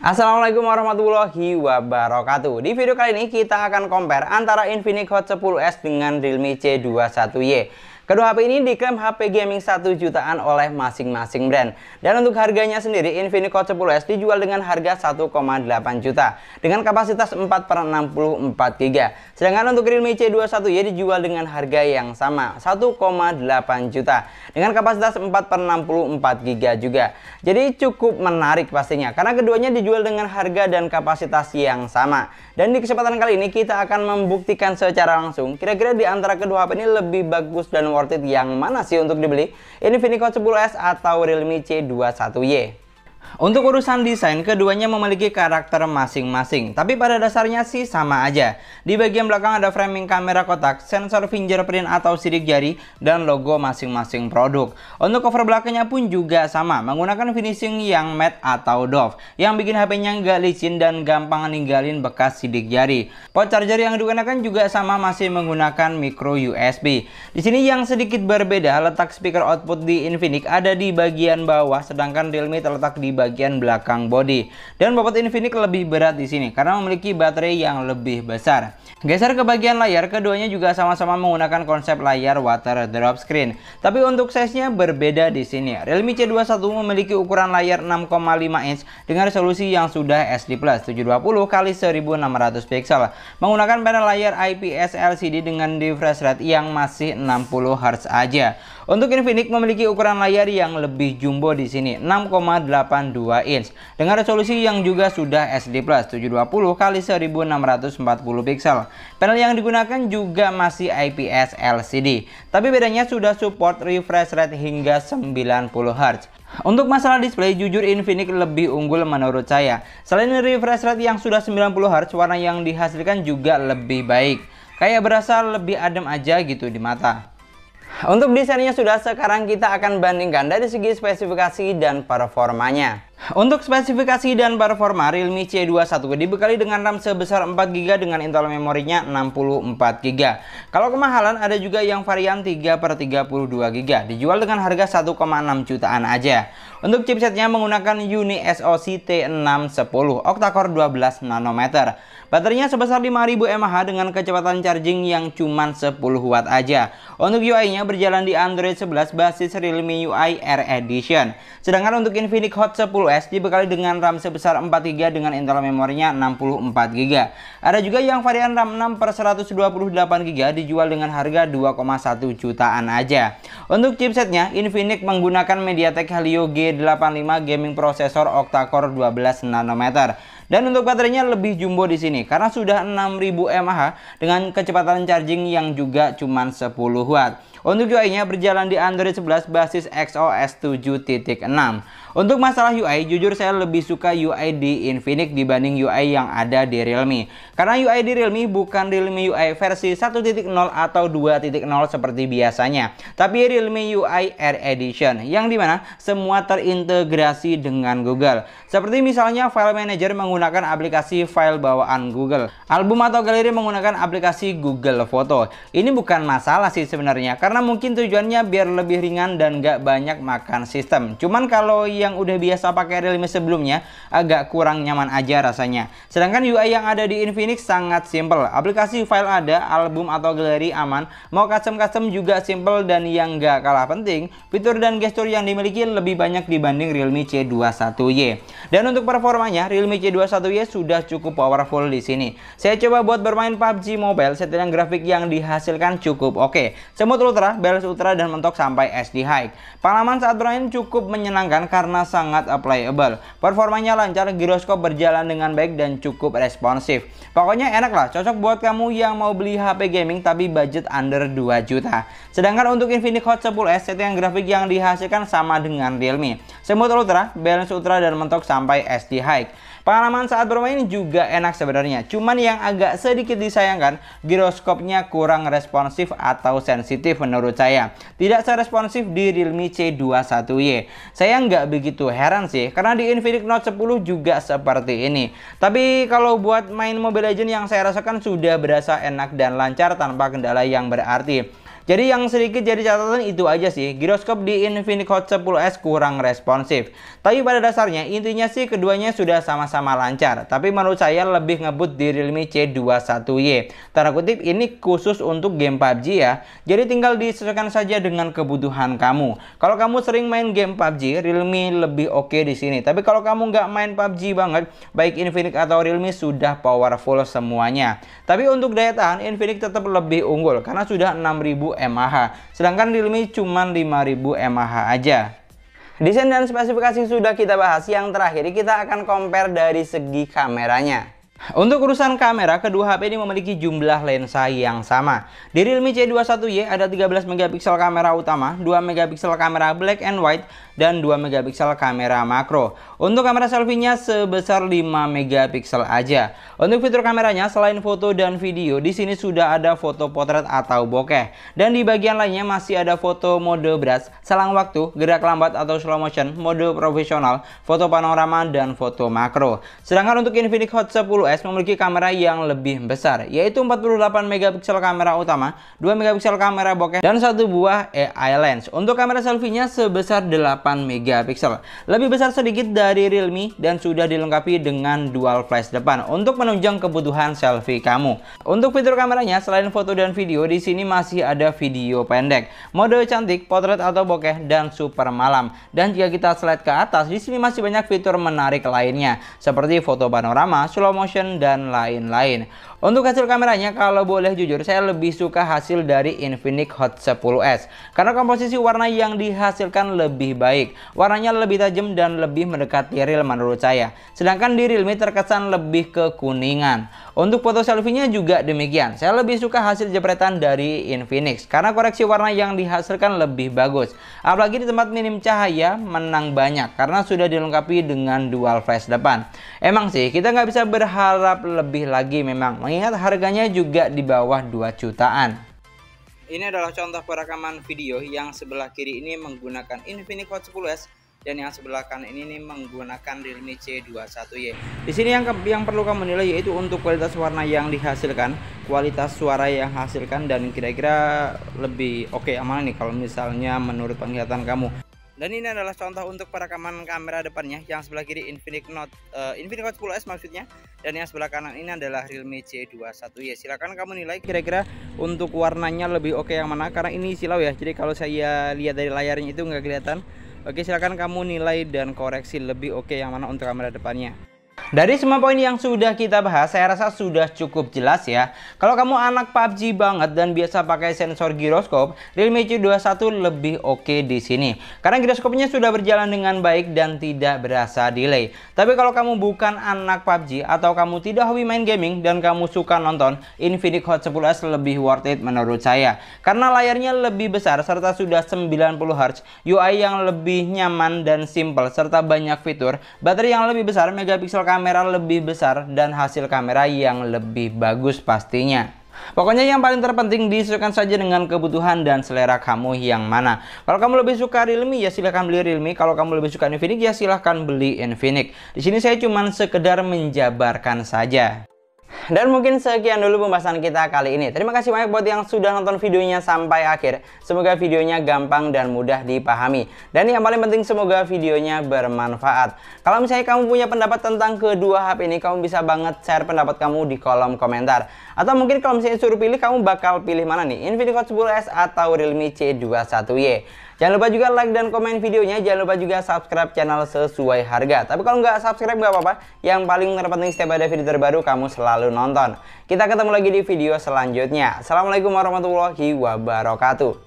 Assalamualaikum warahmatullahi wabarakatuh. Di video kali ini kita akan compare antara Infinix Hot 10s dengan Realme C21Y. Kedua HP ini diklaim HP gaming 1 jutaan oleh masing-masing brand. Dan untuk harganya sendiri, Infinix Hot 10s dijual dengan harga 1,8 juta dengan kapasitas 4/64 GB. Sedangkan untuk Realme C21Y dijual dengan harga yang sama, 1,8 juta dengan kapasitas 4/64 GB juga. Jadi cukup menarik pastinya karena keduanya dijual dengan harga dan kapasitas yang sama. Dan di kesempatan kali ini kita akan membuktikan secara langsung kira-kira di antara kedua HP ini lebih bagus dan worth it yang mana sih untuk dibeli, Infinix Hot 10s atau Realme C21Y. Untuk urusan desain, keduanya memiliki karakter masing-masing, tapi pada dasarnya sih sama aja. Di bagian belakang ada framing kamera kotak, sensor fingerprint atau sidik jari, dan logo masing-masing produk. Untuk cover belakangnya pun juga sama, menggunakan finishing yang matte atau doff, yang bikin HP-nya nggak licin dan gampang ninggalin bekas sidik jari. Port charger yang digunakan juga sama, masih menggunakan micro USB. Di sini yang sedikit berbeda, letak speaker output di Infinix ada di bagian bawah, sedangkan Realme terletak di bagian belakang bodi. Dan bobot Infinix lebih berat di sini karena memiliki baterai yang lebih besar. Geser ke bagian layar, keduanya juga sama-sama menggunakan konsep layar water drop screen. Tapi untuk size-nya berbeda di sini. Realme C21 memiliki ukuran layar 6,5 inch dengan resolusi yang sudah SD+ 720x1600 pixel, menggunakan panel layar IPS LCD dengan refresh rate yang masih 60 Hz aja. Untuk Infinix memiliki ukuran layar yang lebih jumbo di sini, 6,82 inch dengan resolusi yang juga sudah SD+ 720x1640 pixel. Panel yang digunakan juga masih IPS LCD, tapi bedanya sudah support refresh rate hingga 90 Hz. Untuk masalah display, jujur Infinix lebih unggul menurut saya. Selain refresh rate yang sudah 90 Hz, warna yang dihasilkan juga lebih baik. Kayak berasa lebih adem aja gitu di mata. Untuk desainnya sudah, sekarang kita akan bandingkan dari segi spesifikasi dan performanya. Untuk spesifikasi dan performa, Realme C21 dibekali dengan RAM sebesar 4 GB dengan internal memorinya 64 GB. Kalau kemahalan, ada juga yang varian 3/32 GB, dijual dengan harga 1,6 jutaan aja. Untuk chipsetnya menggunakan Uni SoC T610 octa-core 12 nanometer. Baterainya sebesar 5000 mAh dengan kecepatan charging yang cuma 10 watt aja. Untuk UI-nya berjalan di Android 11 basis Realme UI Air Edition. Sedangkan untuk Infinix Hot 10s dibekali dengan RAM sebesar 4 GB dengan internal memorinya 64 GB. Ada juga yang varian RAM 6/128 GB dijual dengan harga 2,1 jutaan aja. Untuk chipsetnya, Infinix menggunakan MediaTek Helio G85 gaming processor octa-core 12 nanometer. Dan untuk baterainya lebih jumbo di sini karena sudah 6000 mAh dengan kecepatan charging yang juga cuma 10 watt. Untuk UI-nya berjalan di Android 11 basis XOS 7.6. Untuk masalah UI, jujur saya lebih suka UI di Infinix dibanding UI yang ada di Realme. Karena UI di Realme bukan Realme UI versi 1.0 atau 2.0 seperti biasanya, tapi Realme UI Air Edition yang dimana semua terintegrasi dengan Google. Seperti misalnya file manager menggunakan aplikasi file bawaan Google, album atau galeri menggunakan aplikasi Google Foto. Ini bukan masalah sih sebenarnya, karena mungkin tujuannya biar lebih ringan dan gak banyak makan sistem. Cuman kalau yang udah biasa pakai Realme sebelumnya agak kurang nyaman aja rasanya. Sedangkan UI yang ada di Infinix sangat simple. Aplikasi file ada, album atau galeri aman, mau custom juga simple, dan yang gak kalah penting, fitur dan gestur yang dimiliki lebih banyak dibanding Realme C21Y. Dan untuk performanya, Realme C21Y sudah cukup powerful di sini. Saya coba buat bermain PUBG Mobile, settingan grafik yang dihasilkan cukup oke. Smooth Ultra, Balance Ultra, dan mentok sampai SD High. Pengalaman saat bermain cukup menyenangkan karena sangat playable. Performanya lancar, giroskop berjalan dengan baik dan cukup responsif. Pokoknya enak lah, cocok buat kamu yang mau beli HP gaming tapi budget under 2 juta. Sedangkan untuk Infinix Hot 10s, settingan grafik yang dihasilkan sama dengan Realme. Smooth Ultra, Balance Ultra, dan mentok sampai SD High. Pengalaman saat bermain juga enak sebenarnya, cuman yang agak sedikit disayangkan, giroskopnya kurang responsif atau sensitif menurut saya. Tidak seresponsif di Realme C21Y. Saya nggak begitu heran sih, karena di Infinix Note 10 juga seperti ini. Tapi kalau buat main Mobile Legends yang saya rasakan sudah berasa enak dan lancar tanpa kendala yang berarti. Jadi yang sedikit jadi catatan itu aja sih, giroskop di Infinix Hot 10s kurang responsif. Tapi pada dasarnya intinya sih keduanya sudah sama-sama lancar. Tapi menurut saya lebih ngebut di Realme C21Y. Tanda kutip ini khusus untuk game PUBG ya. Jadi tinggal disesuaikan saja dengan kebutuhan kamu. Kalau kamu sering main game PUBG, Realme lebih oke di sini. Tapi kalau kamu nggak main PUBG banget, baik Infinix atau Realme sudah powerful semuanya. Tapi untuk daya tahan, Infinix tetap lebih unggul karena sudah 6000 mAh, sedangkan Realme cuma 5000 mAh aja. Desain dan spesifikasi sudah kita bahas, yang terakhir kita akan compare dari segi kameranya. Untuk urusan kamera, kedua HP ini memiliki jumlah lensa yang sama. Di Realme C21Y ada 13 megapiksel kamera utama, 2 megapiksel kamera black and white, dan 2 megapiksel kamera makro. Untuk kamera selfie-nya sebesar 5 megapiksel aja. Untuk fitur kameranya, selain foto dan video, di sini sudah ada foto potret atau bokeh. Dan di bagian lainnya masih ada foto mode brush, selang waktu, gerak lambat atau slow motion, mode profesional, foto panorama, dan foto makro. Sedangkan untuk Infinix Hot 10s memiliki kamera yang lebih besar, yaitu 48 megapiksel kamera utama, 2 megapiksel kamera bokeh, dan satu buah AI lens. Untuk kamera selfie-nya sebesar 8 megapiksel, lebih besar sedikit dari Realme dan sudah dilengkapi dengan dual flash depan untuk menunjang kebutuhan selfie kamu. Untuk fitur kameranya, selain foto dan video, di sini masih ada video pendek, mode cantik, potret atau bokeh, dan super malam. Dan jika kita slide ke atas, di sini masih banyak fitur menarik lainnya seperti foto panorama, slow motion, dan lain-lain. Untuk hasil kameranya, kalau boleh jujur, saya lebih suka hasil dari Infinix Hot 10s karena komposisi warna yang dihasilkan lebih baik. Warnanya lebih tajam dan lebih mendekati real menurut saya. Sedangkan di Realme terkesan lebih ke kuningan. Untuk foto selfie-nya juga demikian. Saya lebih suka hasil jepretan dari Infinix karena koreksi warna yang dihasilkan lebih bagus. Apalagi di tempat minim cahaya menang banyak karena sudah dilengkapi dengan dual flash depan. Emang sih kita nggak bisa berharap lebih lagi memang, mengingat harganya juga di bawah 2 jutaan. Ini adalah contoh perekaman video. Yang sebelah kiri ini menggunakan Infinix Hot 10s dan yang sebelah kanan ini menggunakan Realme C21Y. Di sini yang perlu kamu nilai yaitu untuk kualitas warna yang dihasilkan, kualitas suara yang hasilkan, dan kira-kira lebih oke yang mana nih kalau misalnya menurut penglihatan kamu. Dan ini adalah contoh untuk perekaman kamera depannya. Yang sebelah kiri Infinix Hot 10s maksudnya, dan yang sebelah kanan ini adalah Realme C21Y. Silahkan kamu nilai kira-kira untuk warnanya lebih oke yang mana, karena ini silau ya, jadi kalau saya lihat dari layarnya itu nggak kelihatan. Oke, silahkan kamu nilai dan koreksi lebih oke yang mana untuk kamera depannya. Dari semua poin yang sudah kita bahas, saya rasa sudah cukup jelas ya. Kalau kamu anak PUBG banget dan biasa pakai sensor giroskop, Realme C21 lebih oke di sini. Karena giroskopnya sudah berjalan dengan baik dan tidak berasa delay. Tapi kalau kamu bukan anak PUBG atau kamu tidak hobi main gaming dan kamu suka nonton, Infinix Hot 10s lebih worth it menurut saya. Karena layarnya lebih besar serta sudah 90Hz, UI yang lebih nyaman dan simple serta banyak fitur, baterai yang lebih besar, megapiksel kamera lebih besar, dan hasil kamera yang lebih bagus pastinya. Pokoknya yang paling terpenting disesuaikan saja dengan kebutuhan dan selera kamu yang mana. Kalau kamu lebih suka Realme ya silahkan beli Realme. Kalau kamu lebih suka Infinix ya silahkan beli Infinix. Di sini saya cuma sekedar menjabarkan saja. Dan mungkin sekian dulu pembahasan kita kali ini. Terima kasih banyak buat yang sudah nonton videonya sampai akhir. Semoga videonya gampang dan mudah dipahami. Dan yang paling penting semoga videonya bermanfaat. Kalau misalnya kamu punya pendapat tentang kedua HP ini, kamu bisa banget share pendapat kamu di kolom komentar. Atau mungkin kalau misalnya suruh pilih, kamu bakal pilih mana nih? Infinix Hot 10s atau Realme C21Y? Jangan lupa juga like dan komen videonya. Jangan lupa juga subscribe channel sesuai harga. Tapi kalau nggak subscribe nggak apa-apa. Yang paling terpenting setiap ada video terbaru kamu selalu nonton. Kita ketemu lagi di video selanjutnya. Assalamualaikum warahmatullahi wabarakatuh.